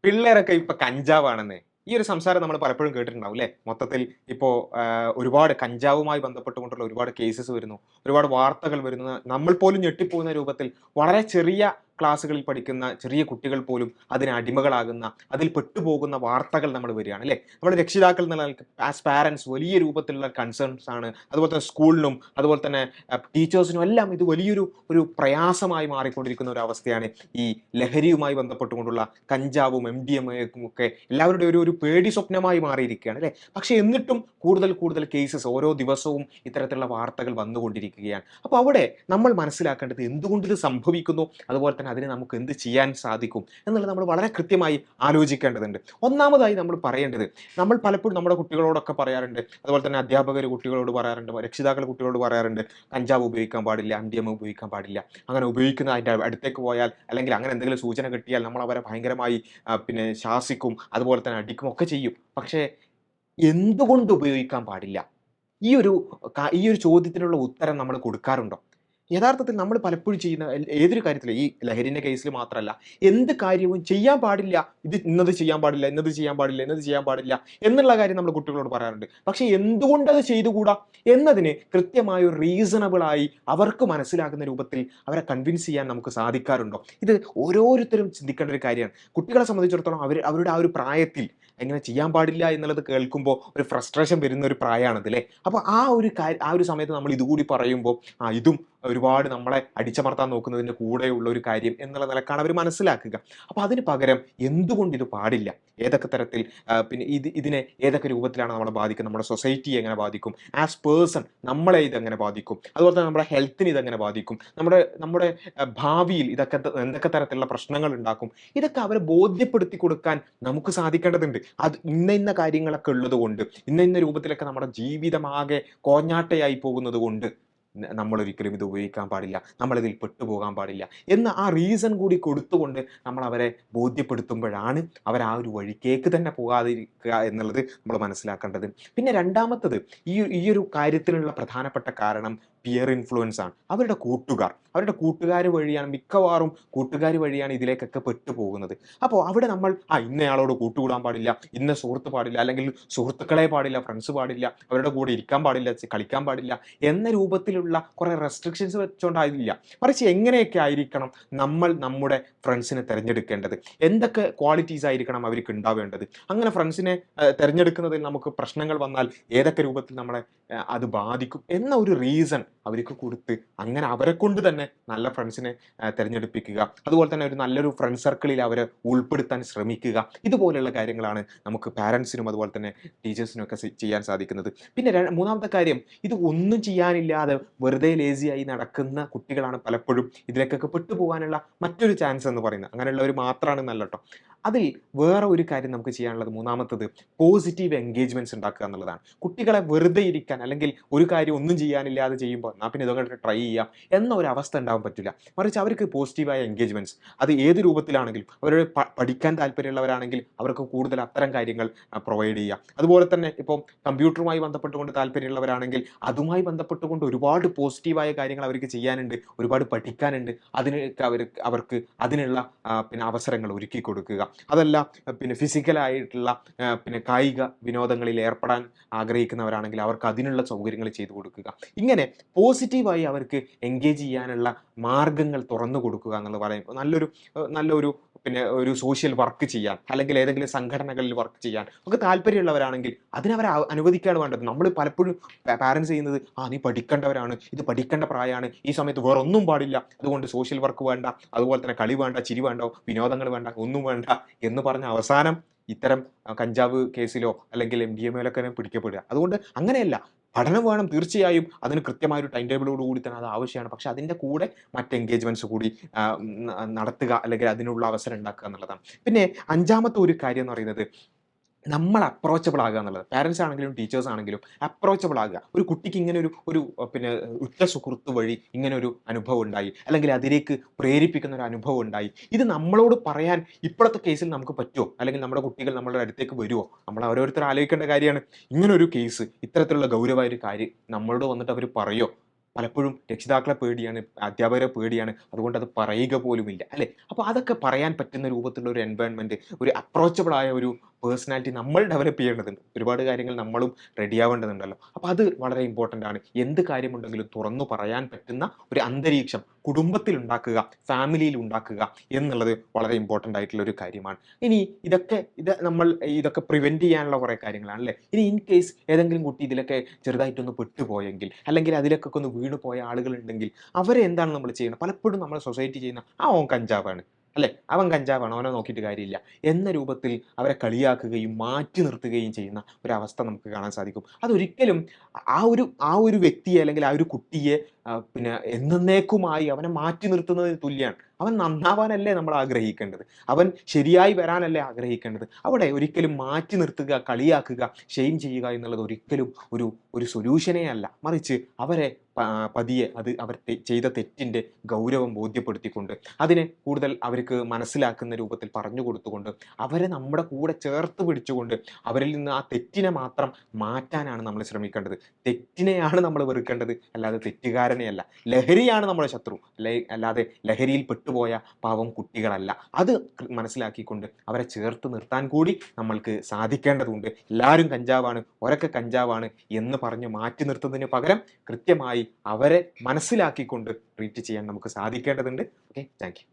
പിള്ളേരൊക്കെ ഇപ്പൊ കഞ്ചാവാണെന്ന് ഈ ഒരു സംസാരം നമ്മൾ പലപ്പോഴും കേട്ടിട്ടുണ്ടാവും അല്ലേ? മൊത്തത്തിൽ ഇപ്പോ ഒരുപാട് കഞ്ചാവുമായി ബന്ധപ്പെട്ടുകൊണ്ടുള്ള ഒരുപാട് കേസസ് വരുന്നു. ഒരുപാട് വാർത്തകൾ വരുന്നു. നമ്മൾ പോലും ഞെട്ടിപ്പോകുന്ന രൂപത്തിൽ വളരെ ചെറിയ ക്ലാസ്സുകളിൽ പഠിക്കുന്ന ചെറിയ കുട്ടികൾ പോലും അതിന് അടിമകളാകുന്ന, അതിൽ പെട്ടുപോകുന്ന വാർത്തകൾ നമ്മൾ വരികയാണ് അല്ലേ? നമ്മുടെ രക്ഷിതാക്കൾ എന്നുള്ള നിലക്ക് ആസ് പാരന്റ്സ് വലിയ രൂപത്തിലുള്ള കൺസേൺസ് ആണ്. അതുപോലെ തന്നെ സ്കൂളിനും അതുപോലെ തന്നെ ടീച്ചേഴ്സിനും എല്ലാം ഇത് വലിയൊരു പ്രയാസമായി മാറിക്കൊണ്ടിരിക്കുന്ന ഒരു അവസ്ഥയാണ് ഈ ലഹരിയുമായി ബന്ധപ്പെട്ടുകൊണ്ടുള്ള കഞ്ചാവും MDMA ഒക്കെ എല്ലാവരുടെയും ഒരു പേടി സ്വപ്നമായി മാറിയിരിക്കുകയാണ് അല്ലേ? പക്ഷെ എന്നിട്ടും കൂടുതൽ കേസസ് ഓരോ ദിവസവും ഇത്തരത്തിലുള്ള വാർത്തകൾ വന്നുകൊണ്ടിരിക്കുകയാണ്. അപ്പോൾ അവിടെ നമ്മൾ മനസ്സിലാക്കേണ്ടത് എന്തുകൊണ്ട് ഇത് സംഭവിക്കുന്നു, അതുപോലെ തന്നെ അതിന് നമുക്ക് എന്ത് ചെയ്യാൻ സാധിക്കും എന്നുള്ളത് നമ്മൾ വളരെ കൃത്യമായി ആലോചിക്കേണ്ടതുണ്ട്. ഒന്നാമതായി നമ്മൾ പറയേണ്ടത്, നമ്മൾ പലപ്പോഴും നമ്മുടെ കുട്ടികളോടൊക്കെ പറയാറുണ്ട്, അതുപോലെ തന്നെ അധ്യാപകർ കുട്ടികളോട് പറയാറുണ്ട്, രക്ഷിതാക്കൾ കുട്ടികളോട് പറയാറുണ്ട്, കഞ്ചാവ് ഉപയോഗിക്കാൻ പാടില്ല, MDMA ഉപയോഗിക്കാൻ പാടില്ല, അങ്ങനെ ഉപയോഗിക്കുന്ന അതിൻ്റെ അടുത്തേക്ക് പോയാൽ അല്ലെങ്കിൽ അങ്ങനെ എന്തെങ്കിലും സൂചന കിട്ടിയാൽ നമ്മൾ അവരെ ഭയങ്കരമായി പിന്നെ ശാസിക്കും, അതുപോലെ തന്നെ അടിക്കും ഒക്കെ ചെയ്യും. പക്ഷേ എന്തുകൊണ്ട് ഉപയോഗിക്കാൻ പാടില്ല? ഈ ഒരു ചോദ്യത്തിനുള്ള ഉത്തരം നമ്മൾ കൊടുക്കാറുണ്ടോ? യഥാർത്ഥത്തിൽ നമ്മൾ പലപ്പോഴും ചെയ്യുന്ന ഏതൊരു കാര്യത്തിലും ഈ ലഹരിന്റെ കേസിൽ മാത്രമല്ല, എന്ത് കാര്യവും ചെയ്യാൻ പാടില്ല, ഇന്നത് ചെയ്യാൻ പാടില്ല, ഇന്നത് ചെയ്യാൻ പാടില്ല, ഇന്നത് ചെയ്യാൻ പാടില്ല എന്നുള്ള കാര്യം നമ്മൾ കുട്ടികളോട് പറയാറുണ്ട്. പക്ഷെ എന്തുകൊണ്ട് അത് ചെയ്തുകൂടാ എന്നതിന് കൃത്യമായ ഒരു റീസണബിൾ ആയി അവർക്ക് മനസ്സിലാകുന്ന രൂപത്തിൽ അവരെ കൺവിൻസ് ചെയ്യാൻ നമുക്ക് സാധിക്കാറുണ്ടോ? ഇത് ഓരോരുത്തരും ചിന്തിക്കേണ്ട ഒരു കാര്യമാണ്. കുട്ടികളെ സംബന്ധിച്ചിടത്തോളം അവരുടെ ആ ഒരു പ്രായത്തിൽ എങ്ങനെ ചെയ്യാൻ പാടില്ല എന്നുള്ളത് കേൾക്കുമ്പോൾ ഒരു ഫ്രസ്ട്രേഷൻ വരുന്ന ഒരു പ്രായമാണത് അല്ലേ? അപ്പോൾ ആ ഒരു സമയത്ത് നമ്മൾ ഇതുകൂടി പറയുമ്പോൾ ഇതും ഒരുപാട് നമ്മളെ അടിച്ചമർത്താൻ നോക്കുന്നതിൻ്റെ കൂടെയുള്ള ഒരു കാര്യം എന്നുള്ള നിലക്കാണ് അവർ മനസ്സിലാക്കുക. അപ്പോൾ അതിന് പകരം എന്തുകൊണ്ട് ഇത് പാടില്ല, ഏതൊക്കെ തരത്തിൽ പിന്നെ ഇതിനെ ഏതൊക്കെ രൂപത്തിലാണ് നമ്മളെ ബാധിക്കുന്നത്, നമ്മുടെ സൊസൈറ്റിയെ എങ്ങനെ ബാധിക്കും, ആസ് പേഴ്സൺ നമ്മളെ ഇതെങ്ങനെ ബാധിക്കും, അതുപോലെ തന്നെ നമ്മുടെ ഹെൽത്തിന് ഇതെങ്ങനെ ബാധിക്കും, നമ്മുടെ ഭാവിയിൽ എന്തൊക്കെ തരത്തിലുള്ള പ്രശ്നങ്ങൾ ഉണ്ടാക്കും, ഇതൊക്കെ അവരെ ബോധ്യപ്പെടുത്തി കൊടുക്കാൻ നമുക്ക് സാധിക്കേണ്ടതുണ്ട്. അത് ഇന്ന കാര്യങ്ങളൊക്കെ ഉള്ളത് കൊണ്ട്, ഇന്ന രൂപത്തിലൊക്കെ നമ്മുടെ ജീവിതമാകെ കോഞ്ഞാട്ടയായി പോകുന്നത് കൊണ്ട് നമ്മൾ ഒരിക്കലും ഇത് ഉപയോഗിക്കാൻ പാടില്ല, നമ്മളിതിൽ പെട്ടുപോകാൻ പാടില്ല എന്ന് ആ റീസൺ കൂടി കൊടുത്തുകൊണ്ട് നമ്മൾ അവരെ ബോധ്യപ്പെടുത്തുമ്പോഴാണ് അവർ ആ ഒരു വഴിക്കേക്ക് തന്നെ പോകാതിരിക്കുക എന്നുള്ളത് നമ്മൾ മനസ്സിലാക്കേണ്ടത്. പിന്നെ രണ്ടാമത്തത്, ഈ ഒരു കാര്യത്തിനുള്ള പ്രധാനപ്പെട്ട കാരണം പിയർ ഇൻഫ്ലുവൻസ് ആണ്. അവരുടെ കൂട്ടുകാർ വഴിയാണ്, മിക്കവാറും കൂട്ടുകാർ വഴിയാണ് ഇതിലേക്കൊക്കെ പെട്ടുപോകുന്നത്. അപ്പോൾ അവിടെ നമ്മൾ ഇന്നയാളോട് കൂട്ടുകൂടാൻ പാടില്ല, ഇന്ന സുഹൃത്ത് പാടില്ല, അല്ലെങ്കിൽ സുഹൃത്തുക്കളെ പാടില്ല, ഫ്രണ്ട്സ് പാടില്ല, അവരുടെ കൂടെ ഇരിക്കാൻ പാടില്ല, കളിക്കാൻ പാടില്ല എന്ന രൂപത്തിലുള്ള കുറെ റെസ്ട്രിക്ഷൻസ് വെച്ചുകൊണ്ടായില്ല. മറിച്ച് എങ്ങനെയൊക്കെ ആയിരിക്കണം നമ്മൾ നമ്മുടെ ഫ്രണ്ട്സിനെ തിരഞ്ഞെടുക്കേണ്ടത്, എന്തൊക്കെ ക്വാളിറ്റീസ് ആയിരിക്കണം അവർക്ക് ഉണ്ടാവേണ്ടത്, അങ്ങനെ ഫ്രണ്ട്സിനെ തിരഞ്ഞെടുക്കുന്നതിൽ നമുക്ക് പ്രശ്നങ്ങൾ വന്നാൽ ഏതൊക്കെ രൂപത്തിൽ നമ്മളെ അത് ബാധിക്കും എന്ന ഒരു റീസൺ അവർക്ക് കൊടുത്ത് അങ്ങനെ അവരെ കൊണ്ട് തന്നെ നല്ല ഫ്രണ്ട്സിനെ തിരഞ്ഞെടുപ്പിക്കുക, അതുപോലെ തന്നെ ഒരു നല്ലൊരു ഫ്രണ്ട് സർക്കിളിൽ അവരെ ഉൾപ്പെടുത്താൻ ശ്രമിക്കുക. ഇതുപോലെയുള്ള കാര്യങ്ങളാണ് നമുക്ക് പാരൻസിനും അതുപോലെ തന്നെ ടീച്ചേഴ്സിനും ഒക്കെ ചെയ്യാൻ സാധിക്കുന്നത്. പിന്നെ മൂന്നാമത്തെ കാര്യം, ഇത് ഒന്നും ചെയ്യാനില്ലാതെ വെറുതെ ലേസിയായി നടക്കുന്ന കുട്ടികളാണ് പലപ്പോഴും ഇതിലേക്കൊക്കെ പെട്ടുപോകാനുള്ള മറ്റൊരു ചാൻസ് എന്ന് പറയുന്നത്. അങ്ങനെയുള്ളവർ മാത്രമാണ് നല്ല കേട്ടോ. അതിൽ വേറെ ഒരു കാര്യം നമുക്ക് ചെയ്യാനുള്ളത്, മൂന്നാമത്തത് പോസിറ്റീവ് എൻഗേജ്മെന്റ്സ് ഉണ്ടാക്കുക എന്നുള്ളതാണ്. കുട്ടികളെ വെറുതെ ഇരിക്കാൻ അല്ലെങ്കിൽ ഒരു കാര്യം ഒന്നും ചെയ്യാനില്ലാതെ ചെയ്യുമ്പോൾ എന്നാൽ പിന്നെ ഇതൊക്കെ ട്രൈ ചെയ്യാം എന്ന ഒരു അവസ്ഥ ഉണ്ടാവാൻ പറ്റില്ല. മറിച്ച് അവർക്ക് പോസിറ്റീവായ എൻഗേജ്മെന്റ്സ്, അത് ഏത് രൂപത്തിലാണെങ്കിലും, അവരുടെ പഠിക്കാൻ താല്പര്യമുള്ളവരാണെങ്കിൽ അവർക്ക് കൂടുതൽ അത്തരം കാര്യങ്ങൾ പ്രൊവൈഡ് ചെയ്യാം. അതുപോലെ തന്നെ ഇപ്പോൾ കമ്പ്യൂട്ടറുമായി ബന്ധപ്പെട്ടുകൊണ്ട് താല്പര്യമുള്ളവരാണെങ്കിൽ അതുമായി ബന്ധപ്പെട്ടുകൊണ്ട് ഒരുപാട് പോസിറ്റീവായ കാര്യങ്ങൾ അവർക്ക് ചെയ്യാനുണ്ട്, ഒരുപാട് പഠിക്കാനുണ്ട്. അവർക്ക് അതിനുള്ള പിന്നെ അവസരങ്ങൾ ഒരുക്കി കൊടുക്കുക. അതല്ല പിന്നെ ഫിസിക്കലായിട്ടുള്ള പിന്നെ കായിക വിനോദങ്ങളിൽ ഏർപ്പെടാൻ ആഗ്രഹിക്കുന്നവരാണെങ്കിൽ അവർക്ക് അതിനുള്ള സൗകര്യങ്ങൾ ചെയ്തു കൊടുക്കുക. ഇങ്ങനെ പോസിറ്റീവായി അവർക്ക് എൻഗേജ് ചെയ്യാനുള്ള മാർഗങ്ങൾ തുറന്നു കൊടുക്കുക എന്നുള്ളത് പറയുമ്പോൾ നല്ലൊരു പിന്നെ ഒരു സോഷ്യൽ വർക്ക് ചെയ്യാൻ അല്ലെങ്കിൽ ഏതെങ്കിലും സംഘടനകളിൽ വർക്ക് ചെയ്യാൻ ഒക്കെ താല്പര്യമുള്ളവരാണെങ്കിൽ അതിനവരെ അനുവദിക്കുകയാണ് വേണ്ടത്. നമ്മൾ പലപ്പോഴും പാരൻസ് ചെയ്യുന്നത് നീ പഠിക്കേണ്ടവരാണ്, ഇത് പഠിക്കേണ്ട പ്രായമാണ്, ഈ സമയത്ത് വേറെ ഒന്നും പാടില്ല, അതുകൊണ്ട് സോഷ്യൽ വർക്ക് വേണ്ട, അതുപോലെ തന്നെ കളി വേണ്ട, ചിരി വേണ്ട, വിനോദങ്ങൾ വേണ്ട, ഒന്നും വേണ്ട എന്ന് പറഞ്ഞ അവസാനം ഇത്തരം കഞ്ചാവ് കേസിലോ അല്ലെങ്കിൽ MDMA പിടിക്കപ്പെടുക. അതുകൊണ്ട് അങ്ങനെയല്ല, പഠനം വേണം തീർച്ചയായും, അതിന് കൃത്യമായ ഒരു ടൈം ടേബിളോട് കൂടി തന്നെ അത് ആവശ്യമാണ്. പക്ഷെ അതിൻ്റെ കൂടെ മറ്റ് എൻഗേജ്മെന്റ്സ് കൂടി നടത്തുക അല്ലെങ്കിൽ അതിനുള്ള അവസരം ഉണ്ടാക്കുക എന്നുള്ളതാണ്. പിന്നെ അഞ്ചാമത്തെ ഒരു കാര്യം എന്ന് പറയുന്നത്, നമ്മൾ അപ്രോച്ചബിൾ ആകുക എന്നുള്ളത്. പാരൻസ് ആണെങ്കിലും ടീച്ചേഴ്സ് ആണെങ്കിലും അപ്രോച്ചബിൾ ആകുക. ഒരു കുട്ടിക്ക് ഇങ്ങനെ ഒരു പിന്നെ ഉറ്റ സുഹൃത്ത് വഴി ഇങ്ങനെ ഒരു അനുഭവം ഉണ്ടായി, അല്ലെങ്കിൽ അതിലേക്ക് പ്രേരിപ്പിക്കുന്ന ഒരു അനുഭവം ഉണ്ടായി, ഇത് നമ്മളോട് പറയാൻ ഇപ്പോഴത്തെ കേസിൽ നമുക്ക് പറ്റുമോ, അല്ലെങ്കിൽ നമ്മുടെ കുട്ടികൾ നമ്മളുടെ അടുത്തേക്ക് വരുമോ? നമ്മൾ ഓരോരുത്തർ ആലോചിക്കേണ്ട കാര്യമാണ്. ഇങ്ങനൊരു കേസ്, ഇത്തരത്തിലുള്ള ഗൗരവമായ ഒരു കാര്യം നമ്മളോട് വന്നിട്ട് അവർ പറയോ? പലപ്പോഴും രക്ഷിതാക്കളെ പേടിയാണ്, അധ്യാപകരെ പേടിയാണ്, അതുകൊണ്ട് അത് പറയുക പോലുമില്ല അല്ലേ? അപ്പോൾ അതൊക്കെ പറയാൻ പറ്റുന്ന രൂപത്തിലുള്ള ഒരു എൻവയോൺമെന്റ്, ഒരു അപ്രോച്ചബിൾ ആയ ഒരു പേഴ്സണാലിറ്റി നമ്മൾ ഡെവലപ്പ് ചെയ്യേണ്ടതുണ്ട്. ഒരുപാട് കാര്യങ്ങൾ നമ്മളും റെഡി ആവേണ്ടതുണ്ടല്ലോ. അപ്പോൾ അത് വളരെ ഇമ്പോർട്ടൻ്റ് ആണ്. എന്ത് കാര്യമുണ്ടെങ്കിലും തുറന്നു പറയാൻ പറ്റുന്ന ഒരു അന്തരീക്ഷം കുടുംബത്തിൽ ഉണ്ടാക്കുക, ഫാമിലിയിൽ ഉണ്ടാക്കുക എന്നുള്ളത് വളരെ ഇമ്പോർട്ടൻ്റ് ആയിട്ടുള്ള ഒരു കാര്യമാണ്. ഇനി ഇതൊക്കെ പ്രിവെന്റ് ചെയ്യാനുള്ള കുറേ കാര്യങ്ങളാണ് അല്ലേ? ഇനി ഇൻ കേസ് ഏതെങ്കിലും കുട്ടി ഇതിലൊക്കെ ചെറുതായിട്ടൊന്ന് പെട്ടുപോയെങ്കിൽ, അല്ലെങ്കിൽ അതിലൊക്കെ ഒന്ന് വീണ് പോയ ആളുകൾ ഉണ്ടെങ്കിൽ അവരെ എന്താണ് നമ്മൾ ചെയ്യുന്നത്? പലപ്പോഴും നമ്മുടെ സൊസൈറ്റി ചെയ്യുന്ന ഓൻ കഞ്ചാവാണ് അല്ലേ, അവൻ കഞ്ചാവാണ്, അവനെ നോക്കിയിട്ട് കാര്യമില്ല എന്ന രൂപത്തിൽ അവരെ കളിയാക്കുകയും മാറ്റി നിർത്തുകയും ചെയ്യുന്ന ഒരവസ്ഥ നമുക്ക് കാണാൻ സാധിക്കും. അതൊരിക്കലും ആ ഒരു വ്യക്തിയെ അല്ലെങ്കിൽ ആ ഒരു കുട്ടിയെ പിന്നെ എന്നേക്കുമായി അവനെ മാറ്റി നിർത്തുന്നതിന് തുല്യമാണ്. അവൻ നന്നാവാനല്ലേ നമ്മൾ ആഗ്രഹിക്കേണ്ടത്, അവൻ ശരിയായി വരാനല്ലേ ആഗ്രഹിക്കേണ്ടത്. അവിടെ ഒരിക്കലും മാറ്റി നിർത്തുക, കളിയാക്കുക, ഷെയിം ചെയ്യുക എന്നുള്ളത് ഒരിക്കലും ഒരു സൊല്യൂഷനേ അല്ല. മറിച്ച് അവരെ പതിയെ അവർ ചെയ്ത തെറ്റിൻ്റെ ഗൗരവം ബോധ്യപ്പെടുത്തിക്കൊണ്ട് അതിനെ കൂടുതൽ അവർക്ക് മനസ്സിലാക്കുന്ന രൂപത്തിൽ പറഞ്ഞു കൊടുത്തുകൊണ്ട് അവരെ നമ്മുടെ കൂടെ ചേർത്ത് പിടിച്ചുകൊണ്ട് അവരിൽ നിന്ന് ആ തെറ്റിനെ മാത്രം മാറ്റാനാണ് നമ്മൾ ശ്രമിക്കേണ്ടത്. തെറ്റിനെയാണ് നമ്മൾ വെറുക്കേണ്ടത്, അല്ലാതെ തെറ്റുകാരനെയല്ല. ലഹരിയാണ് നമ്മുടെ ശത്രു, അല്ലാതെ ലഹരിയിൽ പെട്ടുപോയ പാവം കുട്ടികളല്ല. അത് മനസ്സിലാക്കിക്കൊണ്ട് അവരെ ചേർത്ത് നിർത്താൻ കൂടി നമ്മൾക്ക് സാധിക്കേണ്ടതുണ്ട്. എല്ലാവരും കഞ്ചാവാണ്, ഒരൊക്കെ കഞ്ചാവാണ് എന്ന് പറഞ്ഞ് മാറ്റി നിർത്തുന്നതിന് പകരം കൃത്യമായി അവരെ മനസ്സിലാക്കിക്കൊണ്ട് ട്രീറ്റ് ചെയ്യാൻ നമുക്ക് സാധിക്കേണ്ടതുണ്ട്. Okay, thank you.